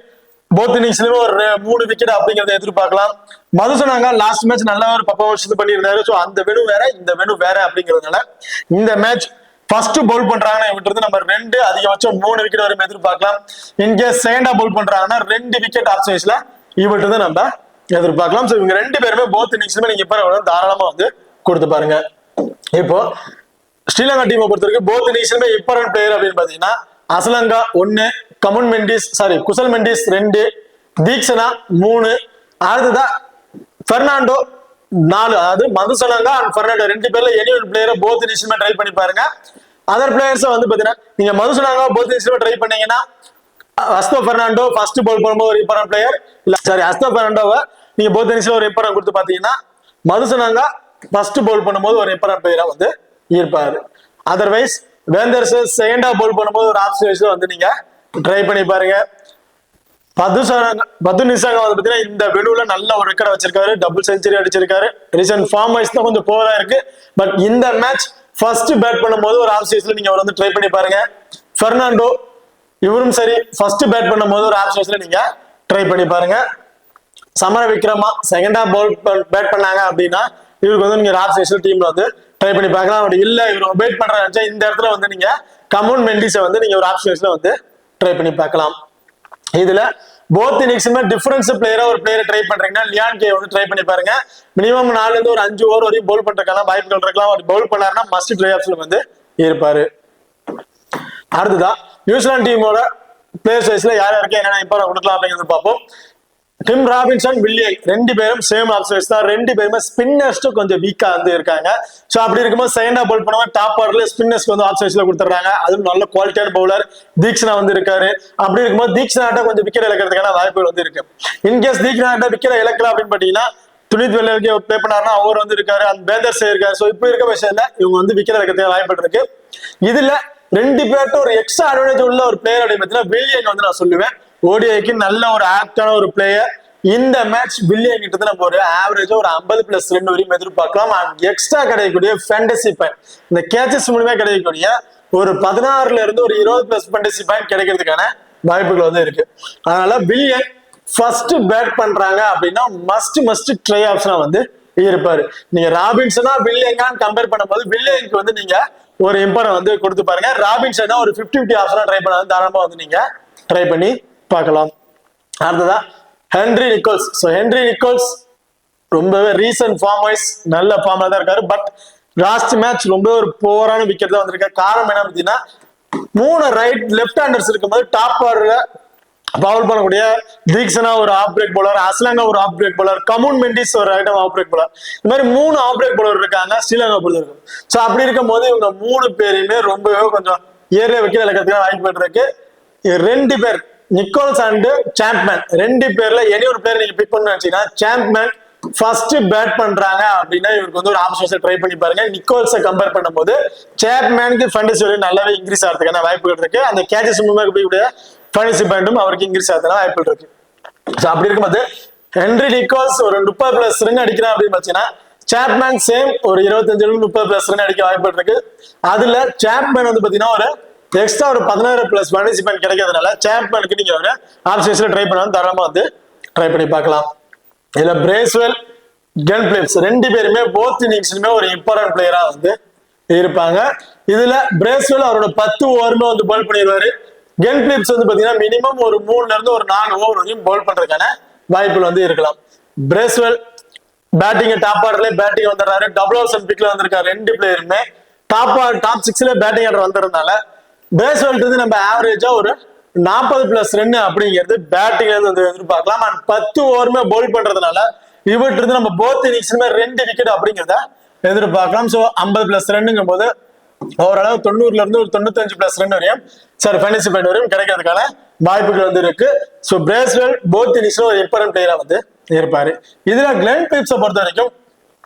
போத் இன்னிங்ஸ்லயுமே ஒரு 3 விக்கெட் அப்படிங்கறத எதிர்பார்க்கலாம். மதுசனாங்க லாஸ்ட் மேட்ச் நல்ல ஒரு பர்ஃபார்மன்ஸ் பண்ணியிருந்தாரு. ஸோ அந்த வெனு வேற இந்த வெனு வேற அப்படிங்கிறதுனால இந்த மேட்ச் ஃபர்ஸ்ட் பவுல் பண்றாங்கன்னா இவங்க நம்ம 2 அதிகபட்சம் 3 விக்கெட் வரைக்கும் எதிர்பார்க்கலாம். இன்கேஸ் செகண்டா பவுல் பண்றாங்கன்னா 2 விக்கெட் ஆப்ஷன்ஸ்ல இவர்கிட்ட நம்ம எதிர்பார்க்கலாம். ஸோ இவங்க 2 பேருமே போத் இன்னிங்ஸ்லுமே நீங்க இப்போ தாராளமா வந்து கொடுத்து பாருங்க. இப்போ ஸ்ரீலங்கா டீமை பொறுத்த வரைக்கும் போத் இன்னிங்ஸ்லுமே இம்பார்ட்டன்ட் பிளேயர் அப்படின்னு பாத்தீங்கன்னா அசலங்கா 1, குசல் மெண்டிஸ் 2, தீக்ஷனா 3, அடுத்ததா பெர்னாண்டோ 4. அதாவது மதுசலங்கா அண்ட் பெர்னாண்டோ 2 பேர்ல எனி ஒரு பிளேயரை போத் இன்னிங்ஸ்லுமே ட்ரை பண்ணி பாருங்க. அதர் பிளேயர்ஸ் வந்து பாத்தீங்கன்னா நீங்க மதுசலங்கா போத் இன்னிங்ஸ்லுமே ட்ரை பண்ணீங்கன்னா அஸ்தோ பெர்னாண்டோ ஃபர்ஸ்ட் பவுல் பண்ணும்போது ஒரு இம்பார்ட்டன்ட் பிளேயர், அஸ்தோ பெர்னாண்டோவை நீங்க போத் இன்னிங்ஸ்ல ஒரு இம்பார்ட்டன்ட் கொடுத்து பாத்தீங்கன்னா மதுசலங்கா ஃபர்ஸ்ட் பவுல் பண்ணும்போது ஒரு இம்பார்ட்டன்ட் பிளேயரா வந்து இருப்பாரு. அதர்வைஸ் வேந்தர்ஸ் செகண்டா பவுல் பண்ணும்போது ஒரு ஆப்ஷன்ஸ்ல வந்து நீங்க ட்ரை பண்ணி பாருங்க. பது நிசாங்க வந்து பாத்தீங்கன்னா இந்த வெனுல நல்ல ஒரு ரெக்கார்ட் வச்சிருக்காரு, டபுள் செஞ்சுரி அடிச்சிருக்காரு. ரீசன்ட் ஃபார்ம் வைஸ் தான் கொஞ்சம் போரா இருக்கு. பட் இந்த மேட்ச் ஃபர்ஸ்ட் பேட் பண்ணும்போது ஒரு ஆப்ஷன்ஸ்ல நீங்க அவர் வந்து ட்ரை பண்ணி பாருங்க. பெர்னாண்டோ இவரும் சரி ஃபர்ஸ்ட் பேட் பண்ணும்போது ஒரு ஆப்ஷன்ஸ்ல நீங்க ட்ரை பண்ணி பாருங்க. சமர விக்ரமா செகண்டா பவுல் பேட் பண்ணாங்க அப்படின்னா இவருக்கு வந்து நீங்க ஆப்ஷன்ஸ்ல டீம்ல வந்து ட்ரை பண்ணி பார்க்கலாம். அப்படி இல்ல இவர் பேட் பண்றாங்க இந்த இடத்துல வந்து நீங்க கமோன் மெண்டிஸை வந்து நீங்க ஒரு ஆப்ஷன்ஸ்ல வந்து ட்ரை பண்ணி பார்க்கலாம். இதுல போத் இன்னிங்ஸ்மே டிஃபரன்ஸ் பிளேயரா ஒரு பிளேயரை ட்ரை பண்றீங்கன்னா லியான் கே வந்து ட்ரை பண்ணி பாருங்க. மினிமம் 4 இருந்து ஒரு 5 ஓவர் வரையும் பவுல் பண்றதுக்கான வாய்ப்புகள் இருக்கலாம். அவர் பவுல் பண்ணாருன்னா மஸ்ட் ட்ரை ஆப்ஷன்ல வந்து இருப்பாரு. அடுத்ததான் நியூசிலாந்து டீமோட பிளேயர் சைஸ்ல யார் யாருக்கு என்னென்ன இம்பார்ட்டன்ட் கொடுக்கலாம் அப்படிங்கிறது பார்ப்போம். டிம் ராபின்சன், வில்லியன் 2 பேரும் சேம் ஆப்ஷன்ஸ் தான். 2 பேருமே ஸ்பின்னர்ஸ் கொஞ்சம் வீக்கா வந்து இருக்காங்க. சோ அப்படி இருக்கும்போது செகண்டா பவுல் பண்ணுவாங்க டாப் ஆர்டர்ல ஸ்பின்னர்ஸ்க்கு வந்து ஆப்ஷன்ஸ்ல கொடுத்துறாங்க. அதுவும் நல்ல குவாலிட்டியான பவுலர் தீக்ஷனா வந்து இருக்காரு. அப்படி இருக்கும்போது தீக்ஷனாட்ட கொஞ்சம் விக்கெட் இழக்கிறதுக்கான வாய்ப்புகள் வந்து இருக்கு. இன்கேஸ் தீக்ஷனாட்ட விக்கெட் இழக்கலாம் அப்படின்னு பாத்தீங்கன்னா துனித் வெள்ளருக்கு பிளே பண்ணாருன்னா அவர் வந்து இருக்காரு, அந்த பேந்தர்ஸ் இருக்காரு. சோ இப்போ இருக்க விஷயத்துல இவங்க வந்து விக்கெட் இழக்கிறதுக்கு வாய்ப்பு இருக்கு. இதுல 2 பேர்ட்ட ஒரு எக்ஸ்ட்ரா அட்வான்டேஜ் உள்ள ஒரு பிளேயர் அப்படின்னு பாத்தீங்கன்னா வில்லியன் வந்து நான் சொல்லுவேன். ஓடிஐக்கு நல்ல ஒரு ஆப்டான ஒரு பிளேயர். இந்த மேட்ச் வில்லியன் கிட்ட நம்ம ஒரு ஆவரேஜா ஒரு 50+ ரன் வரையும் எதிர்பார்க்கலாம். அண்ட் எக்ஸ்ட்ரா கிடைக்கக்கூடிய ஃபேண்டசி பாயிண்ட் இந்த கேச்சஸ் மூலமே கிடைக்கக்கூடிய ஒரு 16ல இருந்து ஒரு 20+ ஃபேண்டசி பாயிண்ட் கிடைக்கிறதுக்கான வாய்ப்புகள் வந்து இருக்கு. அதனால வில்லியன் ஃபர்ஸ்ட் பேட் பண்றாங்க அப்படின்னா மஸ்ட் ட்ரை ஆப்ஷனா வந்து இருப்பாரு. நீங்க ராபின்சனா வில்லியன் கம்பேர் பண்ணும்போது வில்லியனுக்கு வந்து நீங்க ஒரு இம்பார்ட்டன்ட் வந்து கொடுத்து பாருங்க. ராபின்சனா ஒரு 50-50 ஆப்ஷனா ட்ரை பண்ணாலும் தாராளமா வந்து நீங்க ட்ரை பண்ணி பார்க்கலாம். அடுத்ததா ஹென்ரி நிக்கோல்ஸ். ஹென்ரி நிக்கோல்ஸ் ரொம்பவே ரீசன்ட் ஃபார்ம் வைஸ் நல்ல ஃபார்ம்ல தான் இருக்காரு. பட் லாஸ்ட் மேட்ச் ரொம்ப ஒரு போரான விக்கெட் தான் வந்திருக்காரு. காரணம் என்ன பார்த்தீங்கன்னா 3 லெஃப்ட் ஹேண்டர்ஸ் இருக்கும்போது டாப் ஆர்டர்ல பவுல் பண்ணக்கூடிய தீக்ஷனா ஒரு ஆஃப் பிரேக் பவுலர், அஸ்லங்கா ஒரு off break bowler, Kamindu Mendis ஒரு ஐட்டம் ஆஃப் பிரேக் பவுலர், இந்த மாதிரி 3 ஆஃப் பிரேக் பவுலர் இருக்காங்க ஸ்ரீலங்கா பொறுத்த வரைக்கும். ஸோ அப்படி இருக்கும் போது இவங்க 3 பேருமே ரொம்பவே கொஞ்சம் ஏரியா விக்கெட் இழக்கிறதுக்கான வாய்ப்பு இருக்கு. 2 பேர் நிக்கோல்ஸ் அண்ட் சாம்ப்மேன் 2 பேர்ல எனி ஒரு பிளேயர் நீங்க பிக் பண்ணு வச்சீங்கன்னா சாம்ப்மேன் ஃபர்ஸ்ட் பேட் பண்றாங்க அப்படின்னா இவருக்கு வந்து ஒரு ஆப்ஷன்ஸ் ட்ரை பண்ணி பாருங்க. நிக்கோல்ஸை கம்பேர் பண்ணும்போது சாம்ப்மேனுக்கு ஃபேண்டசி வேல்யூ நல்லாவே இன்க்ரீஸ் ஆகிறதுக்கான வாய்ப்புகள் இருக்கு. அந்த கேச்சஸ் மூலமாக ஃபேண்டசி பாயிண்ட்டும் அவருக்கு இன்க்ரீஸ் ஆகிறதுக்கான வாய்ப்புகள் இருக்கு. ஸோ அப்படி இருக்கும்போது ஹென்ரி நிக்கோல்ஸ் ஒரு 30+ ரன் அடிக்கிறான் அப்படின்னு பார்த்தீங்கன்னா சாப்மேன் சேம் ஒரு 25-30+ ரன் அடிக்க வாய்ப்பு இருக்கு. அதுல சாப்மேன் வந்து பாத்தீங்கன்னா ஒரு எக்ஸ்ட்ரா ஒரு 16+ ஃபேண்டசி பாயிண்ட் கிடைக்கிறதுனால சாப்மேனுக்கு நீங்க ஒரு ஆப்ஷன்ஸ்ல ட்ரை பண்ணாலும் தாராளமா வந்து ட்ரை பண்ணி பார்க்கலாம். இதுல பிரேஸ்வெல், கன் பிலிப்ஸ் 2 பேருமே போத் இன்னிங்ஸ்லுமே ஒரு இம்பார்ட்டன்ட் பிளேயரா வந்து இருப்பாங்க. இதுல பிரேஸ்வெல் அவரோட 10 ஓவருமே வந்து பவுல் பண்ணிடுவாரு. கன் பிலிப்ஸ் வந்து பாத்தீங்கன்னா மினிமம் ஒரு 3ல இருந்து ஒரு 4 ஓவர் வரையும் பவுல் பண்றதுக்கான வாய்ப்புகள் வந்து இருக்கலாம். பிரேஸ்வெல் பேட்டிங் டாப் ஆர்டர்ல பேட்டிங் வந்துடுறாரு. டபுள் ஓவர் பிக்ல வந்திருக்காரு. 2 பிளேயருமே டாப் 6ல பேட்டிங் ஆர்டர் வந்ததுனால பிரேஸ்வெல்ட் வந்து நம்ம ஆவரேஜா ஒரு 40+ ரன் அப்படிங்கிறது பேட்டிங்ல இருந்து எதிர்பார்க்கலாம். அண்ட் 10 ஓவருமே பவுல் பண்றதுனால இவர்கிட்ட இருந்து நம்ம போத் இன்னிங்ஸ்லுமே 2 விக்கெட் அப்படிங்கிறத எதிர்பார்க்கலாம். ஸோ 50+ ரன்னுங்கும் போது ஓரளவு 90ல இருந்து ஒரு 95+ ரன் வரையும் ஃபேண்டசி பாயிண்ட் வரையும் கிடைக்கிறதுக்கான வாய்ப்புகள் வந்து இருக்கு. ஸோ பிரேஸ்வெல் போத் இன்னிங்ஸ்ல ஒரு இம்பார்ட்டன்ட் பிளேயரா வந்து இருப்பாரு. இதுல கிளென் பிலிப்ஸை பொறுத்த வரைக்கும்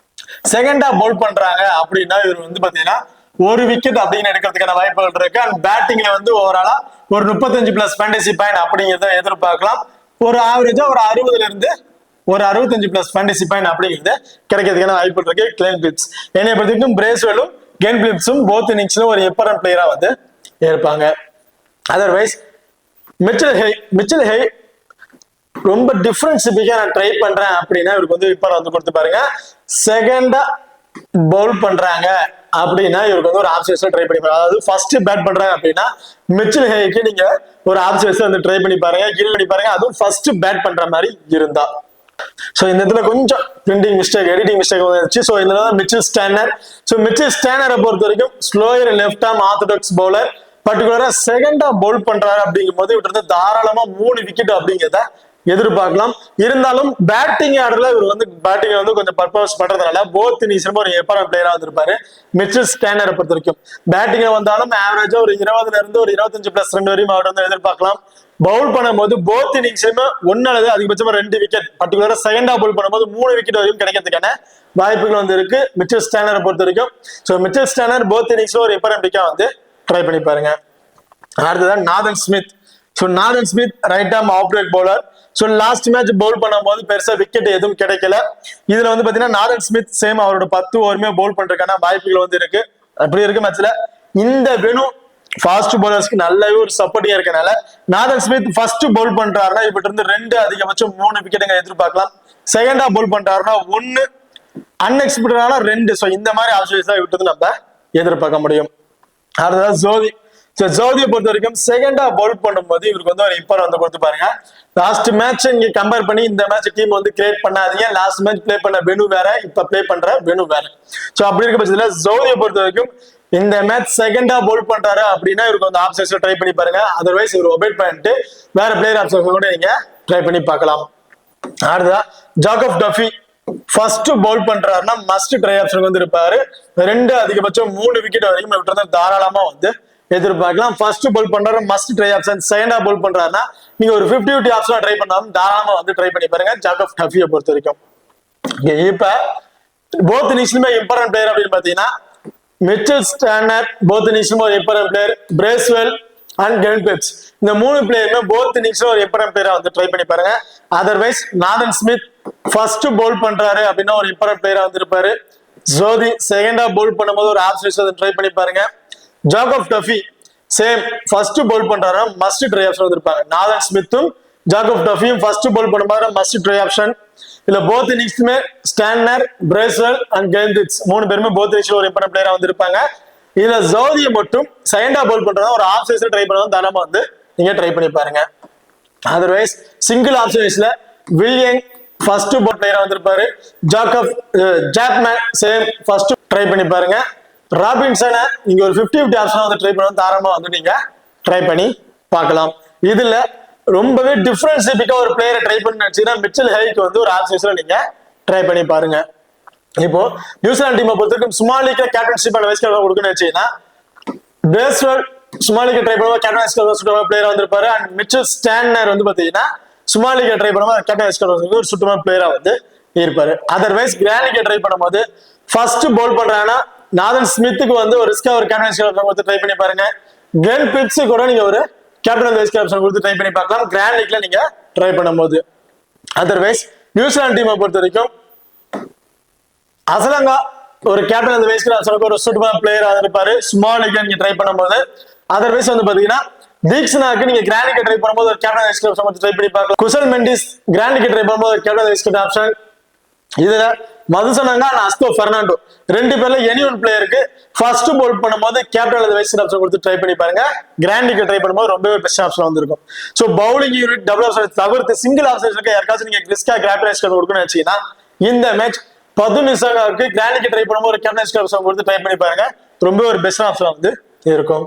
செகண்டா பவுல் பண்றாங்க அப்படின்னா இவர் வந்து பாத்தீங்கன்னா ஒரு விக்கெட் அப்படின்னு எடுக்கிறதுக்கான வாய்ப்புகள் இருக்கு. அண்ட் பேட்டிங்ல வந்து ஓவராலா ஒரு 35+ ஃபேண்டசி பாயிண்ட் அப்படிங்கிறத எதிர்பார்க்கலாம். ஒரு ஆவரேஜா ஒரு 60ல இருந்து ஒரு 65+ ஃபேண்டசி பாயிண்ட் அப்படிங்கிறது கிடைக்கிறதுக்கான வாய்ப்புகள் இருக்கு. கிளென் பிலிப்ஸ் என்னை பொறுத்த வரைக்கும் பிரேஸ்வெலும் கென் பிலிப்ஸும் போத் இன்னிங்ஸ்ல ஒரு இம்பார்ட்டன்ட் பிளேயரா வந்து இருப்பாங்க. அதர்வைஸ் மிச்சல் ஹெய் ரொம்ப டிஃபரன்சிபிக்கா நான் ட்ரை பண்றேன் அப்படின்னா இவருக்கு வந்து இப்போ வந்து கொடுத்து பாருங்க. செகண்டா பவுல் பண்றாங்க அப்படின்னா இவருக்கு வந்து ஒரு ஆப்ஷன்ஸ்ல ட்ரை பண்ணி பாருங்க. அதாவது ஃபர்ஸ்ட் பேட் பண்றாங்க அப்படின்னா மிச்சல் ஹேக்கு நீங்க ஒரு ஆப்ஷன்ஸ் வந்து ட்ரை பண்ணி பாருங்க, கீழ் பண்ணி பாருங்க. அதுவும் ஃபர்ஸ்ட் பேட் பண்ற மாதிரி இருந்தா. சோ இந்த இடத்துல கொஞ்சம் பிரிண்டிங் மிஸ்டேக், எடிட்டிங் மிஸ்டேக் வந்துச்சு. சோ இதுல தான் மிச்சல் ஸ்டானர். சோ மிச்சல் ஸ்டானரை பொறுத்த வரைக்கும் slower left arm orthodox bowler, பர்டிகுலரா செகண்டா பவுல் பண்றாரு அப்படிங்கும் போது இவர்கிட்ட தாராளமா 3 விக்கெட் அப்படிங்கிறத எதிர்பார்க்கலாம். இருந்தாலும் பேட்டிங் ஆர்டர்ல இவர் வந்து பேட்டிங் வந்து கொஞ்சம் பர்ஃபார்மன்ஸ் பண்றதுனால போத் இன்னிங்ஸ்ல ஒரு எப்பாரம் பிளேயரா வந்திருப்பாரு. மிச்சல் ஸ்டானரை பொறுத்த வரைக்கும் பேட்டிங்ல வந்தாலும் ஆவரேஜா ஒரு 20ல இருந்து ஒரு 25+ ரன் வரையும் அவர் வந்து எதிர்பார்க்கலாம். பவுல் பண்ணும்போது போத் இன்னிங்ஸுமே 1 அல்லது அதிகபட்சமா 2 விக்கெட், பர்டிகுலரா செகண்டா பவுல் பண்ணும்போது 3 விக்கெட் வரையும் கிடைக்கிறதுக்கான வாய்ப்புகள் வந்து இருக்கு மிச்சல் ஸ்டானரை பொறுத்த வரைக்கும். சோ மிச்சல் ஸ்டானர் போத் இன்னிங்ஸ்ல ஒரு எப்பாரம் பிக்கா வந்து ட்ரை பண்ணி பாருங்க. அடுத்ததான் Nathan Smith. So Nathan Smith right arm off break bowler. So last match bowl பண்ணும்போது பெருசா விக்கெட் எதுவும் கிடைக்கல. இதுல வந்து பாத்தீங்கன்னா நாதன் ஸ்மித் சேம் அவரோட 10 ஓவருமே பவுல் பண்றதுக்கான வாய்ப்புகள் வந்து இருக்கு. அப்படி இருக்கு மேட்ச்ல இந்த வெனு ஃபாஸ்ட் பவுலர்ஸ்க்கு நல்லாவே ஒரு சப்போர்ட்டிங்கா இருக்கனால நாதன் ஸ்மித் ஃபர்ஸ்ட் பவுல் பண்றாருன்னா இவர்கிட்ட இருந்து 2 அதிகபட்சம் 3 விக்கெட்டுங்க எதிர்பார்க்கலாம். செகண்டா பவுல் பண்றாருன்னா 1 அன்எக்ஸ்பெக்டடான 2. சோ இந்த மாதிரி ஆப்ஷன்ஸ் தான் இவர்கிட்ட நம்ம எதிர்பார்க்க முடியும். அடுத்ததான் ஜோதி. ஜோதியை பொறுத்த வரைக்கும் செகண்டா பவுல் பண்ணும்போது இவருக்கு வந்து ஒரு இம்பார்ட் வந்து கொடுத்து பாருங்க. லாஸ்ட் மேட்ச் இங்க கம்பேர் பண்ணி இந்த மேட்ச் டீம் வந்து கிரியேட் பண்ணாதீங்க. லாஸ்ட் மேட்ச் பிளே பண்ண வெனு வேற, இப்ப பிளே பண்ற வெனு வேற. சோ அப்படி இருக்க பட்சத்துல ஜோதியை பொறுத்த வரைக்கும் இந்த மேட்ச் செகண்டா பவுல் பண்றாரு அப்படின்னா இவருக்கு வந்து ஆப்ஷன்ஸ்ல ட்ரை பண்ணி பாருங்க. அதர்வைஸ் இவர் ஒபேட் பண்ணிட்டு வேற பிளேயர் ஆப்ஷன்ஸ் கூட நீங்க ட்ரை பண்ணி பார்க்கலாம். அடுத்ததான் ஜாக்கப் டஃபி. ஃபர்ஸ்ட் பவுல் பண்றாருன்னா மஸ்ட் ட்ரை ஆப்ஷன் வந்து இருப்பாரு. 2 அதிகபட்சம் 3 விக்கெட் வரைக்கும் இவர்கிட்ட தாராளமா வந்து எதிர்பார்க்கலாம். ஃபர்ஸ்ட் பவுல் பண்றாரு மஸ்ட் ட்ரை ஆப்ஷன். செகண்டா பவுல் பண்றாருன்னா நீங்க ஒரு 50-50 ஆப்ஷன் ட்ரை பண்ணாலும் தாராளமா வந்து ட்ரை பண்ணி பாருங்க ஜாக்கப் டஃபியை பொறுத்த வரைக்கும். இப்ப போத் இன்னிங்ஸ்லுமே இம்பார்ட்டன்ட் பிளேயர் அப்படின்னு பாத்தீங்கன்னா மிச்சல் ஸ்டானர் போத் இன்னிங்ஸ்லுமே ஒரு important player, Bracewell and Ken pips இந்த 3 பிளேயருமே போத் இன்னிங்ஸ்ல ஒரு இம்பார்ட்டன்ட் பிளேயரா வந்து ட்ரை பண்ணி பாருங்க. அதர்வைஸ் நாதன் ஸ்மித் ஃபர்ஸ்ட் பவுல் பண்றாரு அப்படின்னா ஒரு இம்பார்ட்டன்ட் பிளேயரா வந்து இருப்பாரு. ஜோதி செகண்டா பவுல் பண்ணும்போது ஒரு ஆப்ஷன் ட்ரை பண்ணி பாருங்க. Jacob Duffy same first Pavul பண்றாரு மஸ்ட் ட்ரை ஆப்ஷன் வந்திருப்பாங்க. நாதன் ஸ்மித்தும் ஜாக்கப் டஃபியும் ஃபர்ஸ்ட் பவுல் பண்ணும்போது மஸ்ட் ட்ரை ஆப்ஷன். இல்ல போத் இன்னிங்ஸ்மே ஸ்டானர், பிரேஸ்வெல் அண்ட் கென்ரிட்ஸ் 3 பேருமே போத் இன்னிங்ஸ்ல ஒரு இம்பார்ட்டன்ட் பிளேயரா வந்திருப்பாங்க. இதுல ஜோதியை மட்டும் செகண்டா பவுல் பண்றதா ஒரு ஆப்ஷன்ஸ்ல ட்ரை பண்ணதும் தாராளமா வந்து நீங்க ட்ரை பண்ணி பாருங்க. அதர்வைஸ் சிங்கிள் ஆப்ஷன்ஸ்ல வில்லியன் ஃபர்ஸ்ட் பவுல் பிளேயரா வந்திருப்பாரு. ஜாக்மேன் சேம் ஃபர்ஸ்ட் ட்ரை பண்ணி பாருங்க. ராபின்சனை நீங்க ஒரு 50-50 ஆப்ஷன் வந்து ட்ரை பண்ண தாராளமா வந்து நீங்க ட்ரை பண்ணி பார்க்கலாம். இதுல ரொம்பவே டிஃபரன்சிபிக்கா ஒரு பிளேயரை ட்ரை பண்ணி நினைச்சீங்கன்னா மிச்சல் ஹேக்கு வந்து ஒரு ஆப்ஷன்ஸ்ல நீங்க ட்ரை பண்ணி பாருங்க. இப்போ நியூசிலாந்து டீமை பொறுத்தவரைக்கும் சுமாலிக்கு கேப்டன்ஷிப் அண்ட் வைஸ் கேப்டன் கொடுக்கணும்னு வச்சீங்கன்னா பேஸ்வெல் சுமாலிக்கு ட்ரை பண்ணுவோம் கேப்டன் வைஸ் கேப்டன் பிளேயரா வந்திருப்பாரு. அண்ட் மிச்சல் ஸ்டானர் வந்து பாத்தீங்கன்னா சுமாலிக்கு ட்ரை பண்ணும்போது கேப்டன் வைஸ் கேப்டன் ஒரு சுத்தமான பிளேயரா வந்து இருப்பாரு. அதர்வைஸ் கிராண்டிக்கு ட்ரை பண்ணும்போது ஃபர்ஸ்ட் பவுல் பண்றாங்கன்னா நாதன் ஸ்மித்துக்கு வந்து ஒரு ரிஸ்கா ஒரு கேப்டன் வைஸ் கேப்டன் கொடுத்து ட்ரை பண்ணி பாருங்க. கென் பிப்ஸ் கூட நீங்க ஒரு கேப்டன் வைஸ் கேப்டன் கொடுத்து ட்ரை பண்ணி பார்க்கலாம் கிராண்ட் லீக்ல நீங்க ட்ரை பண்ணும்போது. அதர்வைஸ் நியூசிலாந்து டீமை பொறுத்த வரைக்கும் அசலங்கா ஒரு கேப்டன் அந்த வைஸ் கேப்டன் ஒரு சூட்டபிள் பிளேயரா இருப்பாரு ஸ்மால் லீக்ல நீங்க ட்ரை பண்ணும்போது. அதர்வைஸ் வந்து பாத்தீங்கன்னா தீக்ஷனாக்கு நீங்க கிராண்டிக்கு ட்ரை பண்ணும்போது ஒரு கேப்டன் வைஸ் கேப்டன் ட்ரை பண்ணி பார்க்கலாம். குசல் மெண்டிஸ் கிராண்டிக்கு ட்ரை பண்ணும்போது ஒரு கேப்டன் வைஸ் கேப்டன் ஆப்ஷன். இதுல மதுசனங்கா அஸ்தோ பெர்னாண்டோ 2 பேர்ல எனி ஒன் பிளேயருக்கு ஃபர்ஸ்ட் பவுல் பண்ணும்போது கேப்டன் வைஸ் ஆப்ஷன் கொடுத்து ட்ரை பண்ணி பாருங்க. கிராண்டிக்கு ட்ரை பண்ணும்போது ரொம்பவே பெஸ்ட் ஆப்ஷன் வந்திருக்கும். So bowling unit double option தவிர்த்து சிங்கிள் ஆப்ஷன் இருக்க யாருக்காச்சும் நீங்க ரிஸ்கா கேப்டன் வைஸ் கேப்டன் கொடுக்கணும்னு வச்சீங்கன்னா இந்த மேட்ச் பதுநிசாக்கு கிராண்டிக்கு ட்ரை பண்ணும்போது ஒரு கேப்டன் வைஸ் ஆப்ஷன் கொடுத்து ட்ரை பண்ணி பாருங்க. ரொம்ப ஒரு பெஸ்ட் ஆப்ஷன் வந்து இருக்கும்.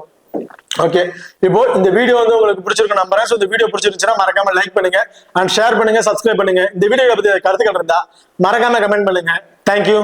ஓகே, இப்போ இந்த வீடியோ வந்து உங்களுக்கு பிடிச்சிருக்கு நம்புறேன். இந்த வீடியோ பிடிச்சிருந்துச்சுன்னா மறக்காம லைக் பண்ணுங்க அண்ட் ஷேர் பண்ணுங்க, சப்ஸ்கிரைப் பண்ணுங்க. இந்த வீடியோ பத்தி கருத்துக்கள் இருந்தா மறக்காம கமெண்ட் பண்ணுங்க. தேங்க்யூ.